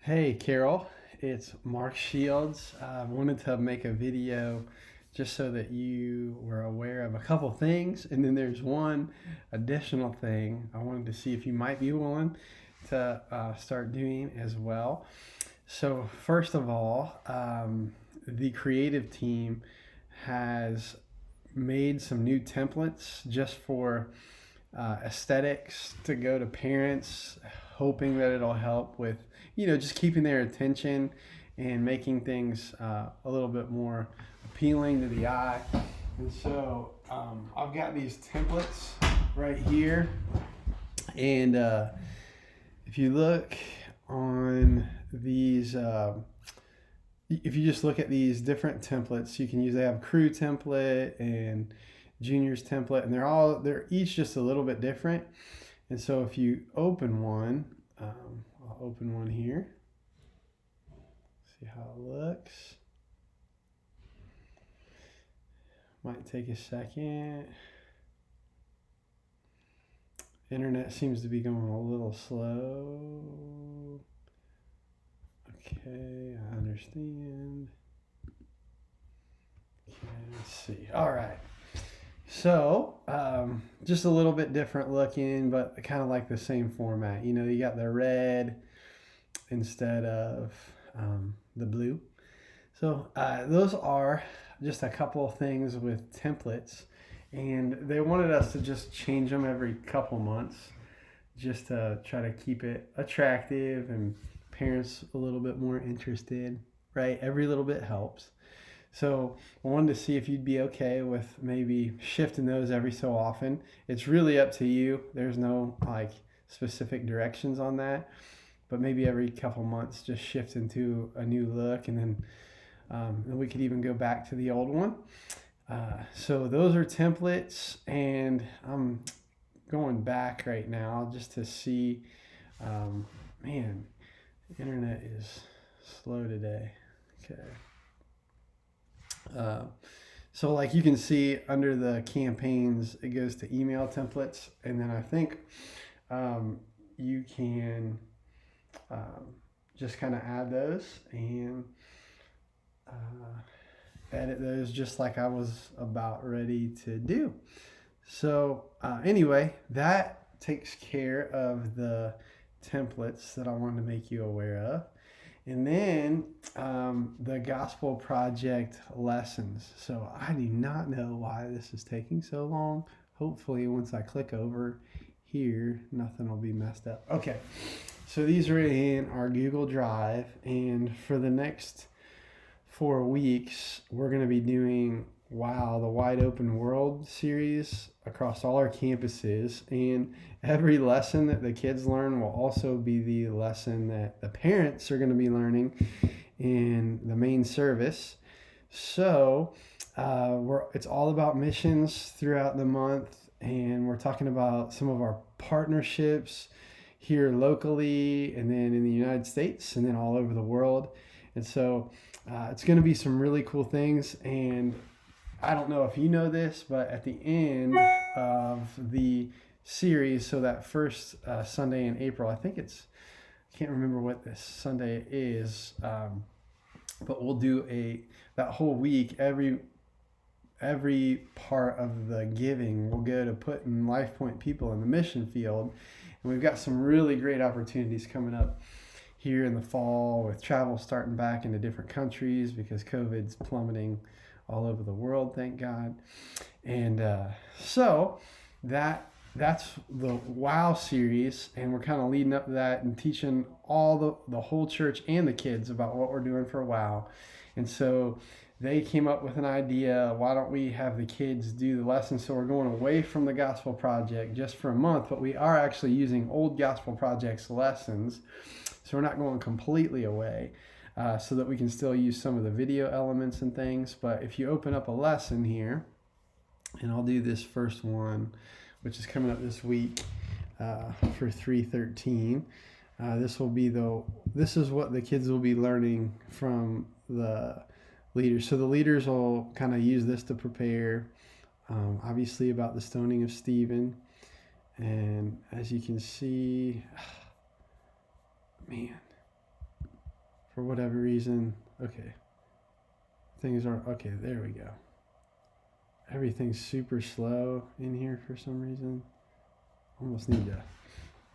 Hey Carol, it's Mark Shields. I wanted to make a video just so that you were aware of a couple things, and then there's one additional thing I wanted to see if you might be willing to start doing as well. So, first of all, the creative team has made some new templates just for aesthetics to go to parents, hoping that it'll help with, just keeping their attention and making things a little bit more appealing to the eye. And so I've got these templates right here. And if you look on these, if you just look at these different templates, you can use, they have crew template and juniors template, and they're each just a little bit different. And so if you open one, I'll open one here, see how it looks. Might take a second. Internet seems to be going a little slow. Okay, I understand. Okay, let's see. All right. So, just a little bit different looking, but kind of like the same format. You got the red instead of the blue. So, those are just a couple of things with templates, and they wanted us to just change them every couple months just to try to keep it attractive and parents a little bit more interested, right? Every little bit helps. So I wanted to see if you'd be okay with maybe shifting those every so often. It's really up to you. There's no like specific directions on that, but maybe every couple months just shift into a new look, and then we could even go back to the old one. So those are templates, and I'm going back right now just to see. Man, the internet is slow today. Okay. So like you can see under the campaigns, it goes to email templates. And then I think you can just kind of add those and edit those just like I was about ready to do. So anyway, that takes care of the templates that I wanted to make you aware of. And then the Gospel Project lessons. So I do not know why this is taking so long. Hopefully, once I click over here, nothing will be messed up. Okay, so these are in our Google Drive, and for the next 4 weeks, we're going to be doing Wow, the Wide Open World series across all our campuses. And every lesson that the kids learn will also be the lesson that the parents are going to be learning in the main service. So it's all about missions throughout the month. And we're talking about some of our partnerships here locally, and then in the United States, and then all over the world. And so it's going to be some really cool things. And I don't know if you know this, but at the end of the series, so that first Sunday in April, I can't remember what this Sunday is, but we'll do that whole week, every part of the giving will go to putting LifePoint people in the mission field. And we've got some really great opportunities coming up here in the fall with travel starting back into different countries because COVID's plummeting all over the world, thank God. And so that's the Wow series, and we're kind of leading up to that and teaching all the whole church and the kids about what we're doing for Wow. And so they came up with an idea, why don't we have the kids do the lessons? So we're going away from the Gospel Project just for a month, but we are actually using old Gospel Project's lessons. So we're not going completely away. So that we can still use some of the video elements and things. But if you open up a lesson here, and I'll do this first one, which is coming up this week for 313. This is what the kids will be learning from the leaders. So the leaders will kind of use this to prepare, obviously about the stoning of Stephen. And as you can see, man, for whatever reason, okay, things aren't, okay, there we go. Everything's super slow in here for some reason. Almost need to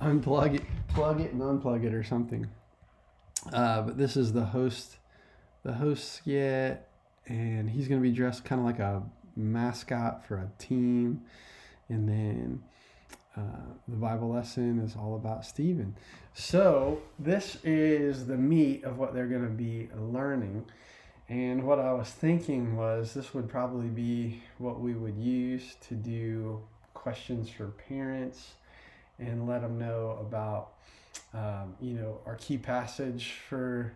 unplug it, plug it and unplug it or something. But this is the host skit, and he's going to be dressed kind of like a mascot for a team. And then the Bible lesson is all about Stephen. So this is the meat of what they're going to be learning. And what I was thinking was this would probably be what we would use to do questions for parents and let them know about, our key passage for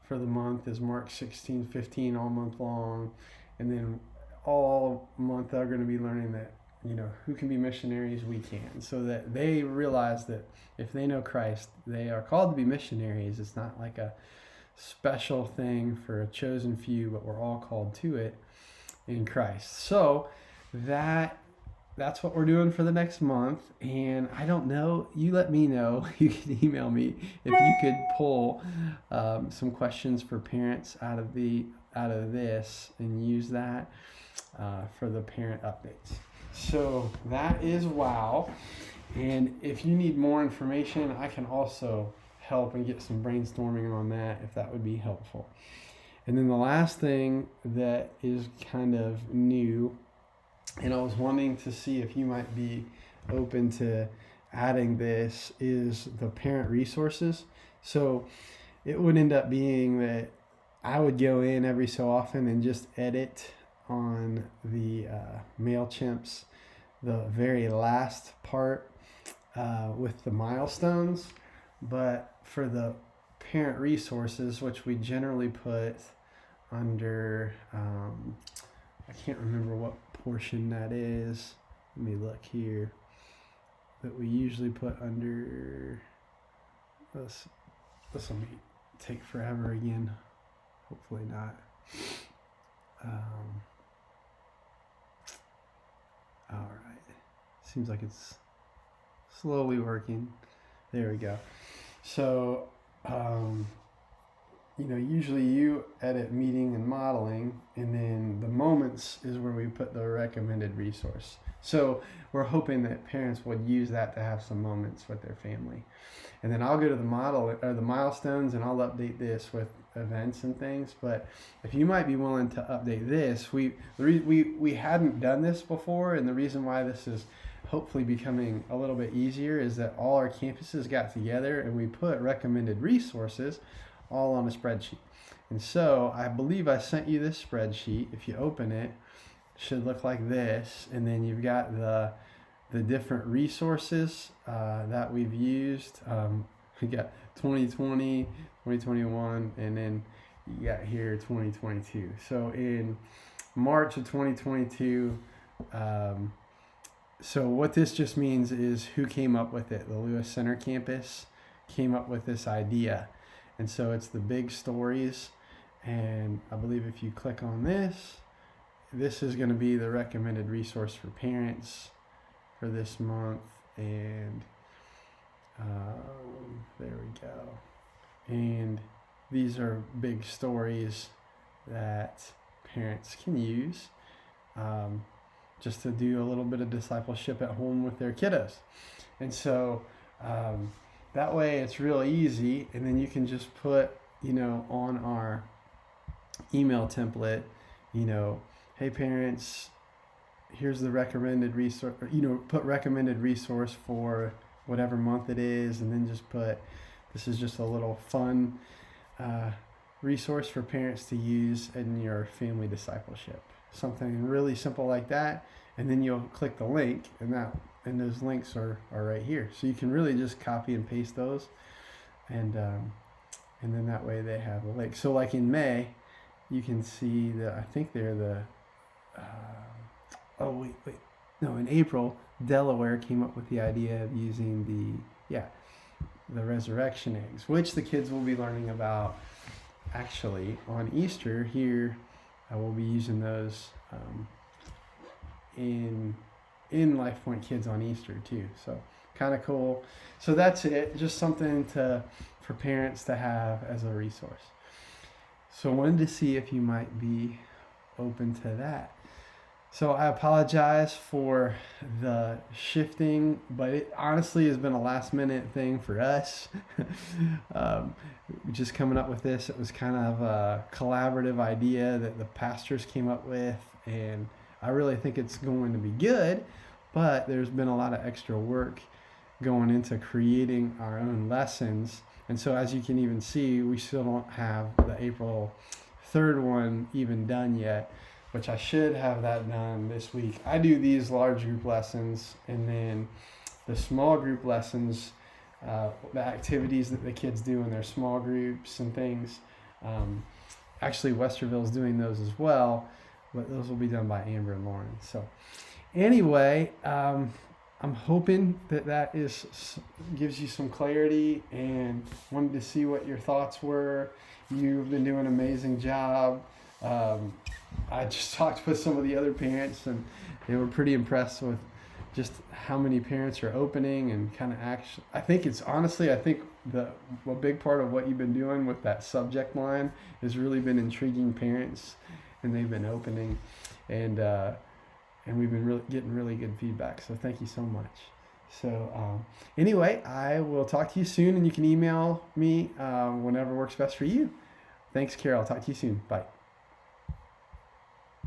the month is Mark 16:15 all month long. And then all month they're going to be learning that, who can be missionaries? We can. So that they realize that if they know Christ, they are called to be missionaries. It's not like a special thing for a chosen few, but we're all called to it in Christ. So that's what we're doing for the next month. And I don't know, you let me know. You can email me if you could pull some questions for parents out of this and use that for the parent updates. So that is WOW. And if you need more information, I can also help and get some brainstorming on that if that would be helpful. And then the last thing that is kind of new, and I was wanting to see if you might be open to adding this, is the parent resources. So it would end up being that I would go in every so often and just edit on the MailChimps the very last part with the milestones. But for the parent resources, which we generally put under, I can't remember what portion that is. Let me look here. That we usually put under, this will take forever again. Hopefully not. All right. Seems like it's slowly working. There we go. So, usually you edit meeting and modeling, and then the moments is where we put the recommended resource. So we're hoping that parents would use that to have some moments with their family. And then I'll go to the model or the milestones, and I'll update this with events and things. But if you might be willing to update this, we hadn't done this before, and the reason why this is hopefully becoming a little bit easier is that all our campuses got together and we put recommended resources all on a spreadsheet. And so I believe I sent you this spreadsheet. If you open it, it should look like this, and then you've got the different resources that we've used. We got 2020, 2021, and then you got here 2022. So in March of 2022, so what this just means is who came up with it. The Lewis Center campus came up with this idea. And so it's the big stories. And I believe if you click on this, this is going to be the recommended resource for parents for this month. And there we go. And these are big stories that parents can use. Just to do a little bit of discipleship at home with their kiddos. And so that way it's real easy, and then you can just put, on our email template, hey parents, here's the recommended resource, put recommended resource for whatever month it is, and then just put, this is just a little fun resource for parents to use in your family discipleship. Something really simple like that, and then you'll click the link, and those links are right here. So you can really just copy and paste those, and then that way they have the link. So like in May, you can see that I think they're the in April, Delaware came up with the idea of using the resurrection eggs, which the kids will be learning about actually on Easter here. I will be using those in Life Point Kids on Easter too. So kind of cool. So that's it. Just something for parents to have as a resource. So I wanted to see if you might be open to that. So I apologize for the shifting, but it honestly has been a last minute thing for us. um, just coming up with this, it was kind of a collaborative idea that the pastors came up with, and I really think it's going to be good, but there's been a lot of extra work going into creating our own lessons. And so as you can even see, we still don't have the April 3rd one even done yet, which I should have that done this week. I do these large group lessons, and then the small group lessons, the activities that the kids do in their small groups and things. Actually, Westerville is doing those as well, but those will be done by Amber and Lauren. So anyway, I'm hoping that gives you some clarity, and wanted to see what your thoughts were. You've been doing an amazing job. I just talked with some of the other parents, and they were pretty impressed with just how many parents are opening and kind of action. I think a big part of what you've been doing with that subject line has really been intriguing parents, and they've been opening, and we've been getting really good feedback. So thank you so much. So anyway, I will talk to you soon, and you can email me whenever works best for you. Thanks, Carol. I'll talk to you soon. Bye.